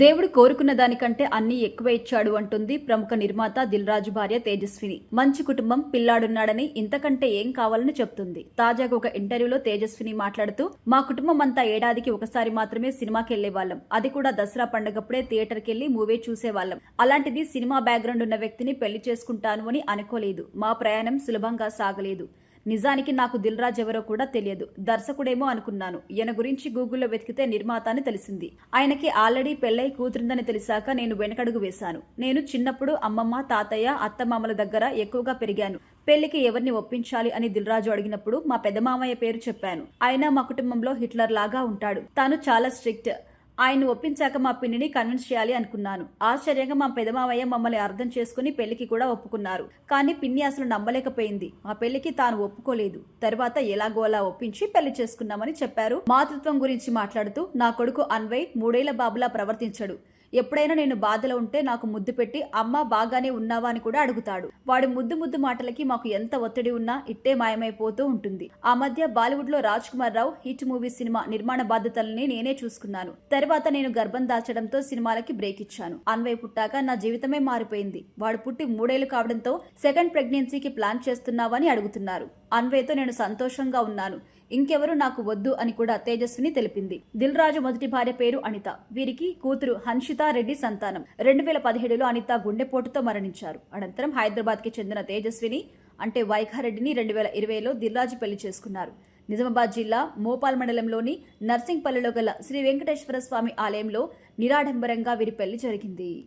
దేవుడు కోరుకున్న దానికంటే అన్ని ఎక్కువ ఇచ్చాడు అంటుంది ప్రముఖ నిర్మాత దిల్ రాజు భార్య తేజస్విని. మంచి కుటుంబం, పిల్లాడున్నాడని ఇంతకంటే ఏం కావాలని చెప్తుంది. తాజాగా ఒక ఇంటర్వ్యూలో తేజస్విని మాట్లాడుతూ, మా కుటుంబం అంతా ఏడాదికి ఒకసారి మాత్రమే సినిమాకి వెళ్లేవాళ్ళం. అది కూడా దసరా పండగప్పుడే థియేటర్కి వెళ్లి మూవీ చూసేవాళ్ళం. అలాంటిది సినిమా బ్యాక్గ్రౌండ్ ఉన్న వ్యక్తిని పెళ్లి చేసుకుంటాను అని అనుకోలేదు. మా ప్రయాణం సులభంగా సాగలేదు. నిజానికి నాకు దిల్ రాజు ఎవరో కూడా తెలియదు. దర్శకుడేమో అనుకున్నాను. ఈయన గురించి గూగుల్లో వెతికితే నిర్మాత అని తెలిసింది. ఆయనకి ఆల్రెడీ పెళ్లై కూతురుందని తెలిసాక నేను వెనకడుగు వేశాను. నేను చిన్నప్పుడు అమ్మమ్మ, తాతయ్య, అత్తమామల దగ్గర ఎక్కువగా పెరిగాను. పెళ్లికి ఎవరిని ఒప్పించాలి అని దిల్ రాజు అడిగినప్పుడు మా పెదమామయ్య పేరు చెప్పాను. ఆయన మా కుటుంబంలో హిట్లర్ లాగా ఉంటాడు. తాను చాలా స్ట్రిక్ట్. ఆయన్ని ఒప్పించాక మా పిన్నిని కన్విన్స్ చేయాలి అనుకున్నాను. ఆశ్చర్యంగా మా పెదమావయ్య మమ్మల్ని అర్థం చేసుకుని పెళ్లికి కూడా ఒప్పుకున్నారు. కానీ పిన్ని అసలు నమ్మలేకపోయింది. మా పెళ్లికి తాను ఒప్పుకోలేదు. తర్వాత ఎలాగోలా ఒప్పించి పెళ్లి చేసుకున్నామని చెప్పారు. మాతృత్వం గురించి మాట్లాడుతూ, నా కొడుకు అన్వయ్ 3 ఏళ్ల బాబులా ప్రవర్తించడు. ఎప్పుడైనా నేను బాధలో ఉంటే నాకు ముద్దు పెట్టి అమ్మ బాగానే ఉన్నావా అని కూడా అడుగుతాడు. వాడి ముద్దు మాటలకి మాకు ఎంత ఒత్తిడి ఉన్నా ఇట్టే మాయమైపోతూ ఉంటుంది. ఆ మధ్య బాలీవుడ్ లో రాజ్ కుమార్ రావు హిట్ మూవీ సినిమా నిర్మాణ బాధ్యతల్ని నేనే చూసుకున్నాను. తర్వాత నేను గర్భం దాల్చడంతో సినిమాలకి బ్రేక్ ఇచ్చాను. అన్వయ్ పుట్టాక నా జీవితమే మారిపోయింది. వాడు పుట్టి 3 ఏళ్లు కావడంతో సెకండ్ ప్రెగ్నెన్సీకి ప్లాన్ చేస్తున్నావని అడుగుతున్నారు. అన్వయ్తో నేను సంతోషంగా ఉన్నాను. ఇంకెవరు నాకు వద్దు అని కూడా తేజస్విని తెలిపింది. దిల్ రాజు మొదటి భార్య పేరు అనిత. వీరికి కూతురు హన్షితా రెడ్డి సంతానం. 2017లో అనిత గుండెపోటుతో మరణించారు. అనంతరం హైదరాబాద్ కి చెందిన తేజస్విని అంటే వైఖారెడ్డిని 2020లో దిల్ రాజు పెళ్లి చేసుకున్నారు. నిజామాబాద్ జిల్లా మోపాల్ మండలంలోని నర్సింగ్పల్లిలో గల శ్రీ వెంకటేశ్వర స్వామి ఆలయంలో నిరాడంబరంగా వీరి పెళ్లి జరిగింది.